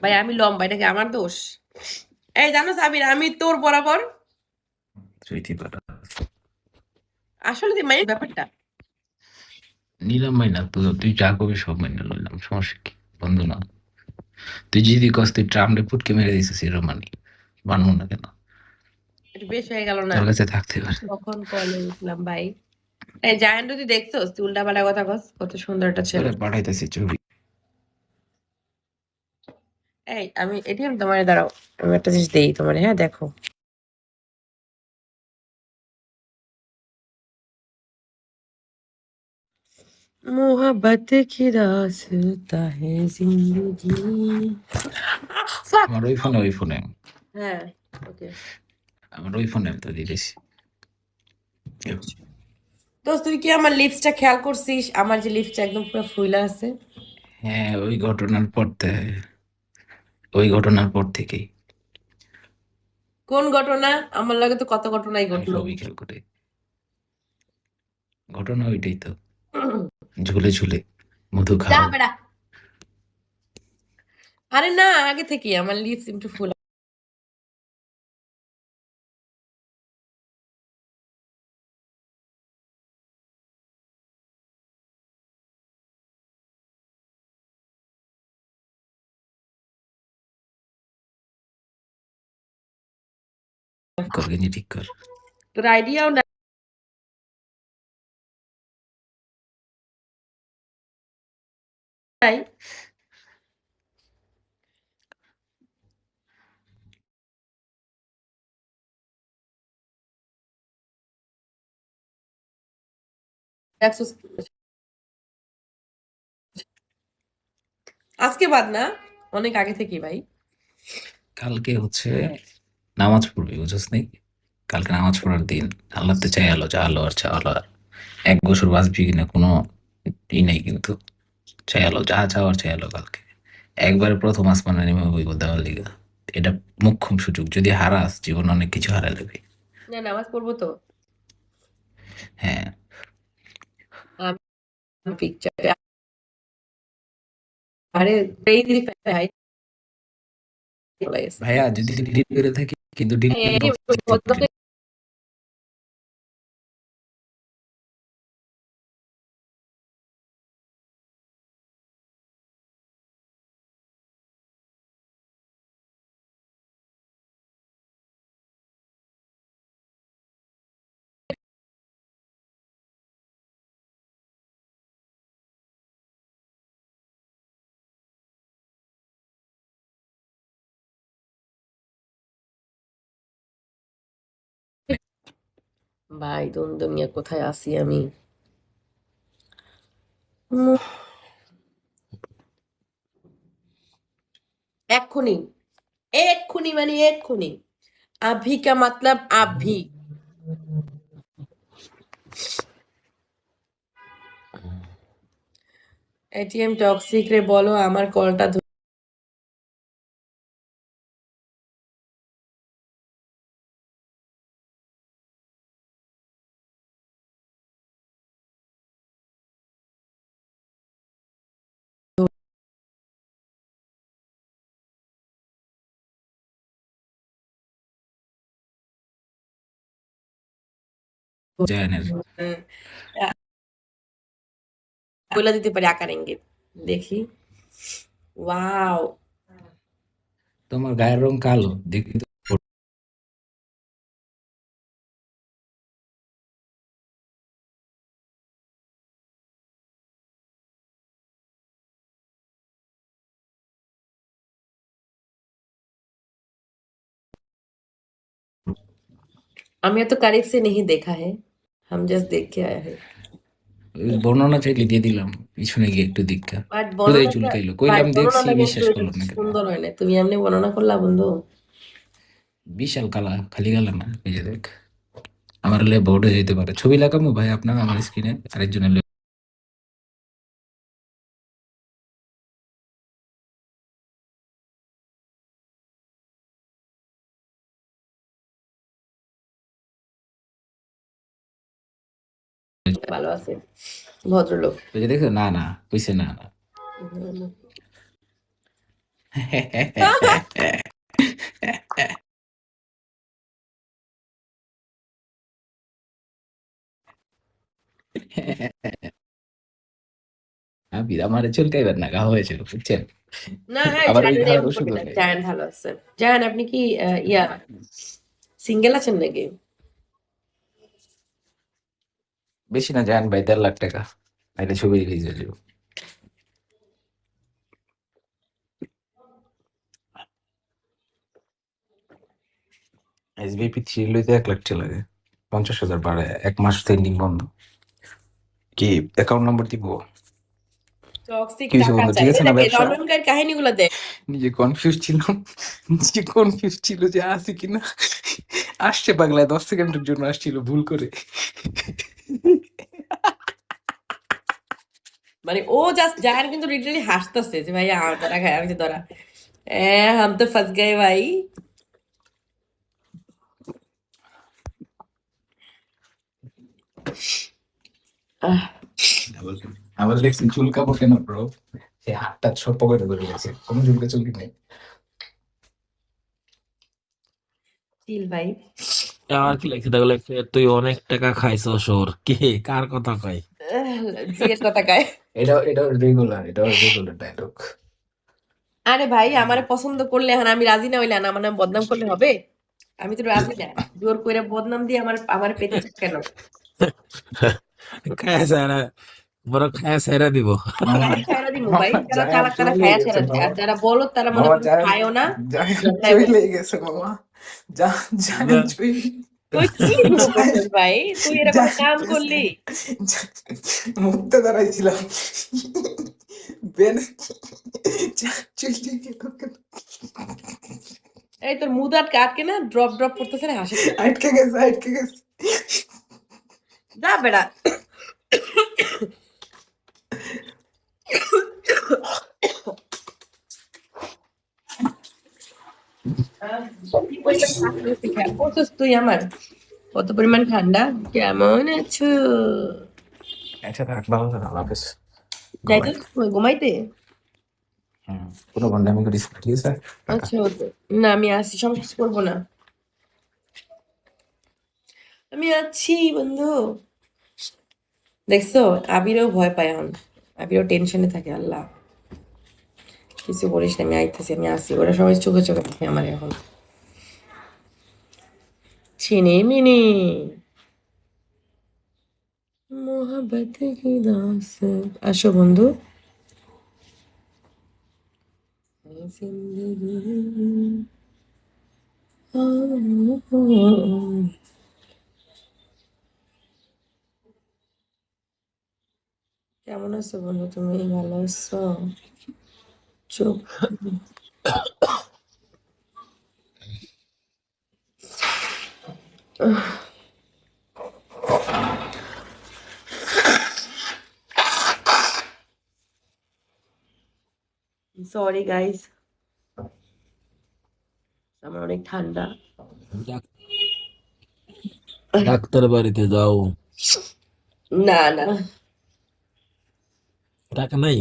ভাই আমি লম্বা, এটা কি আমার দোষ? এই জানো সাবির, আমি তোর বরাবর। আসলে তুই মানে ব্যাপারটা নিলাম মাইনা তো, তুই যা করবি সব মাইনা লইলাম, সমস্যা কি? বন্ধু না তুই, যদি কস তুই ট্রাম্পে পুটকে মেরে দিছিস এরম মানি মানবো না কেন? একটু বেশ হয়ে গেল না? তোর কাছে থাকতে পারে। কখন কলে উঠলাম ভাই? এই জায়ান্ট, তুই দেখছোস তুই উল্টা পাল্টা কথা কস, কত সুন্দর একটা ছেলে। তোরে পাঠাইতেছি ছবি। এই আমি এটিএম তোমার, দাঁড়াও আমি একটা জিনিস দেই তোমার, হ্যাঁ দেখো। मोहब्बत की रास्ता है जिंदगी। আমার ওই ফোনে, হ্যাঁ, ওকে। আমার ওই ফোনে তো দিতেছি। তো তুই কি আমার লিপসটা খেয়াল করছিস? আমার যে লিপসটা একদম পুরো ফুইলা আছে। হ্যাঁ, ওই ঘটনার পর থেকেই কোন ঘটনা? আমার লাগে তো কত ঘটনাই আমি ঘটলো। সবই খেয়াল করি। ঘটনা ওইটাই তো, ঝুলে ঝুলে মধু যা খাও। বেড়া। আরে না, আগে থেকে আমার লিপস একটু ফুল। ঠিক কর, গেঞ্জি ঠিক কর। তোর আইডিয়াও নাই। দেখছিস? আজকে বাদ না, অনেক আগে থেকে ভাই। কালকে হচ্ছে নামাজ পড়বি, বুঝছ নাই? কালকে নামাজ পড়ার দিন। আল্লাহতে চাই আলো, যা আলো আর চা আলো আর ১ বছর বাঁচবি কিনা কোনো ই নাই, কিন্তু চাই আলো, যা চাওয়ার চাই আলো কালকে। একবারে প্রথম আসমানে নেমে হইব দেওয়ার লিগা। এটা মোক্ষম সুযোগ, যদি হারাস জীবন অনেক কিছু হারাই যাবে। না, নামাজ পড়বো তো। হ্যাঁ আমি পিকচার, আরে ক্রেজি ভাই, চলে গেছে। ভাইয়া, যদি ডিলিট করে থাকি কিন্তু ডিলিট এই বক্স ভদ্রকে ভাই, দুনিয়া কোথায় আছি আমি? এক্ষুনি, এক্ষুনি মানে এক্ষুনি। আভি কা মতলব আভি। এটিএম টক্সিক রে বলো আমার কলটা জায়ানের। বলে দিতে পারি আকার ইঙ্গিত। দেখি। ওয়াও। তোমার গায়ের রং কালো দেখি তো। আমি तो करीब से नहीं देखा है, हम जस्ट देख के आया है। ওই বর্ণনা চাইলে দিয়ে দিলাম, পিছনে গিয়ে একটু দীক্ষা। বাট হুদাই বর্ণনাটা, চুলকাইলো, ভাই কইলাম দেখছি, বর্ণনাটা কিন্তু বিশ্বাস এটা করলো না কেন? সুন্দর হয় না, তুমি এমনি বর্ণনা করলা বন্ধু। বিশাল কালা, খালি গালা না, এই যে দেখ। আমার লে বোর্ড হয়ে যেতে পারে, ছবি লাগামো ভাই আপনার আমার স্ক্রিনে, আরেকজনের ভালো আছে ভদ্রলোক। ওই যে দেখো, না না কইছে না না। আবির আমারে চুলকাইবেন না, ঘা হয়েছিল বুঝছেন? না হ্যাঁ, আবার ওই জায়ান ঘাড় এরকম করবি ওষুধও না, নেই। জায়ান ভালো আছে। জায়ান আপনি কি ইয়া সিঙ্গেল আছেন নাকি? বেশি না জান ভাই, 1.5 লাখ টাকা, নাইলে ছবি রিলিজ হয়ে যাবে। এসবিপি 3 লইতে 1 লাখ টাকা লাগে, 50,000 বাড়ে, 1 মাস সেন্ডিং বন্ধ। কি অ্যাকাউন্ট নম্বর দিব? টক্সিক কি হয়েছে টাকা বন্ধু, চাই। ঠিক ওই আছে না দেখে ব্যবসা? রণবীরের কাহিনীগুলো দেখ। নিজে কনফিউজ ছিলাম, নিজে কনফিউজ ছিল যে আছে কিনা। আসছে বাংলায় 10 সেকেন্ডের জন্য আসছিল ভুল করে। মানে ও জাস্ট জায়ান কিন্তু লিটারালি হাসতেছে যে ভাই আমার ধরা খায়, আমি যে ধরা হাম তো ফাঁস গয়ে ভাই। আহ, আবার আবার দেখছি চুলকাবো কেন ব্রো, সে হাতটা সব পকেটে ধরে গেছে, কোনো চুলকি নেই। চিল ভাই। আমার কি লাগছে, দেখো লাগছে তুই অনেক টাকা খাইছস ওর। কে কার কথা কয়? জিয়ের কথা কায়। এটাও রেগুলার ডায়লগ। আরে ভাই আমারে পছন্দ করলে এখন আমি রাজি না হইলে না আমার নাম বদনাম করলে হবে? আমি তো রাজি না, জোর করে বদনাম দিয়ে আমার আমার পেতে চাপ কেন? খায়া সারা, বড় খায়া সারা দিব। মামা, খায়া ছেড়ে দিমু ভাই, মামা যারা জায়ান চালাক তারা চলে খায়া গেছে ছেড়ে দেয়, মামা। আর যারা বলো তারা মনে মামা করো জায়ান, খায়ও না। জায়ান যথায় বলো। চলে গেছে মামা। জায়ান চলে, তুই কি শুরু জায়ান করছিস ভাই? তুই এরকম জায়ান কাম গেছে। করলি? মুক্তে দাঁড়াইছিলাম, বেন চলে গেল। এই তোর মুদ আটকে আটকে না ড্রপ ড্রপ করতেছে না, হাসি কেন? আটকে গেছে। যা বেড়া। কি পরিমাণ কাশতেছি, খেয়াল করছিস তুই আমার কত পরিমাণ ঠান্ডা? কেমন আছো? আচ্ছা থাক, ভালো থাক, আল্লাহ হাফেজ। যাইতে ঘুমাই। ঘুমাইতে? কোনো গন্ডামি করিস না, ঠিক আছে? টাটা। আচ্ছা ওকে। না আমি আসছি, সমস্যা করবো না, আমি আছি বন্ধু। দেখছো, আবিরও ভয় পায় এখন, আবিরও টেনশনে থাকে। আল্লাহ কিছু বলিস না, আমি আইতেছি, আমি আসি। ওরা সবাই চোখে চোখে থাকে আমার এখন। চিনি মিনি মোহাম্মত কি দাসত। আসো বন্ধু। জিন্দগি কেমন আছো বন্ধু তুমি? ভালো আছো? চুপ। সরি গাইস, আমার অনেক ঠান্ডা। ডাক্তার বাড়িতে যাও। না না, টাকা নাই?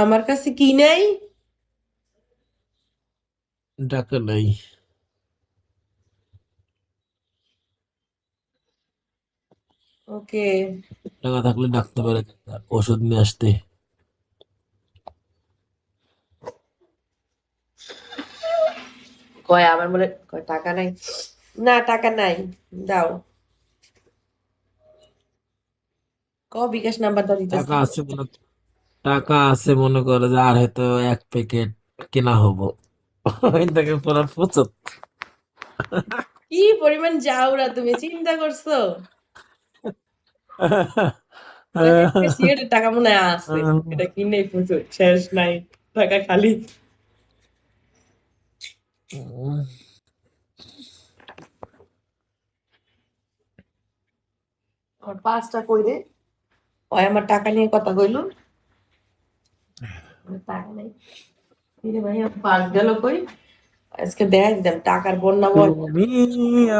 আমার কাছে কি নাই? টাকা নাই। ওকে। টাকা থাকলে ডাক্তার বাড়িতে যা, ওষুধ নিয়ে আসতে। কয় আমার বলে কয় টাকা নাই? না টাকা নাই, দাও। ক বিকাশ নাম্বার দাও, দিতেছি। টাকা আছে মনে, টাকা আছে মনে করে যে আর হয়তো 1 প্যাকেট কেনা হবো। ওই থেকে পুরো প্রচুর। কি পরিমাণ যাওরা তুমি, চিন্তা করছো? একটা সিগারেটের টাকা মনে হয় আছে, এটা কিনে প্রচুর শেষ নাই, টাকা খালি। আমার 5টা কইরে ওই আমার টাকা নিয়ে কথা কইলো, আমার টাকা নাই। কিরে ভাই আমার 5 গেল কই? আজকে দেখাই দিতাম টাকার বন্যা বয়। তুমি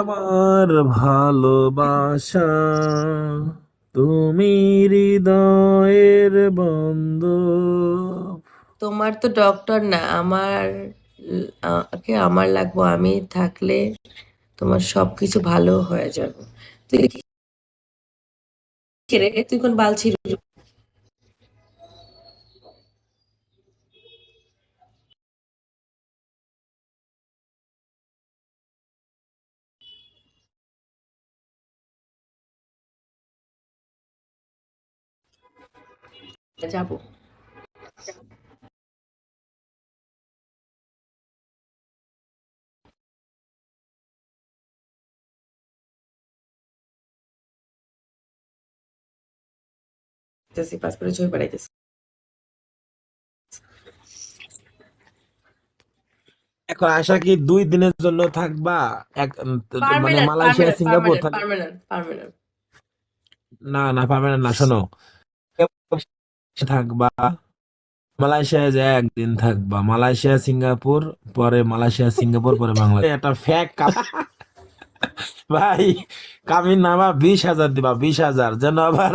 আমার ভালোবাসা, তুমি হৃদয়ের বন্ধ। তোমার তো ডক্টর না, আমার লাগবো, আমি থাকলে তোমার সবকিছু ভালো হয়ে যাবে। তুই কি রে, তুই কোন বাল ছিঁড়বি? যাবো। পাসপোর্টে ছবি পাঠাইতেছি। এখন আশা কি 2 দিনের জন্য থাকবা? মানে permanent, Malaysia permanent, Singapore permanent, permanent, permanent. না না পারমানেন্ট না, শোনো, থাকবা মালয়েশিয়ায় যে 1 দিন থাকবা, মালয়েশিয়া সিঙ্গাপুর, পরে মালয়েশিয়া সিঙ্গাপুর, পরে বাংলাদেশ। একটা ফ্যাক ভাই, কামিন নামা 20,000 দিবা, 20,000, যেন আবার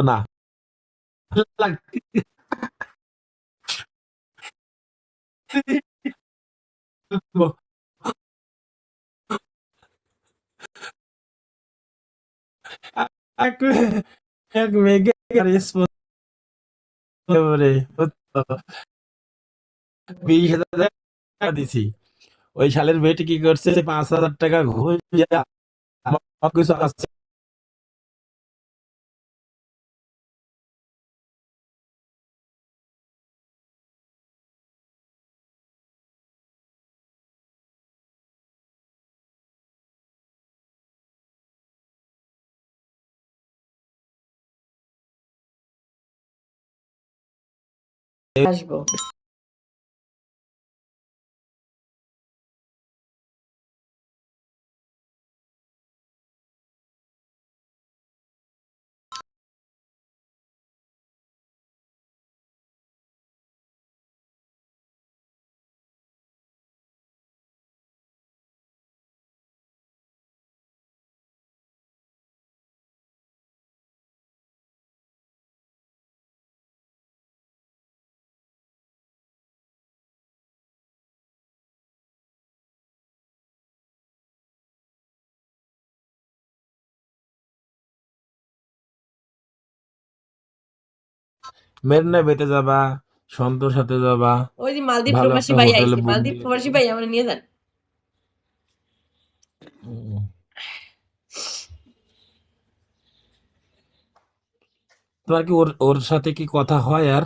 না এক এক মেগে 20,000 টাকা দিছি। ওই শালের মেয়েটি কি করছে, 5,000 টাকা ঘুষ দিয়া আমার সবকিছু আছে। আসবো। মেরিনা বেতে যাবা, সন্তোর সাথে যাবা, ওই যে মালদ্বীপ ভালো প্রবাসী একটা ভাই হোটেলে আইছে, বুক মালদ্বীপ দিয়ে প্রবাসী দিবে। ভাই আমার নিয়ে যান। উম, তোমার কি ওর ওর সাথে কি কথা হয় আর?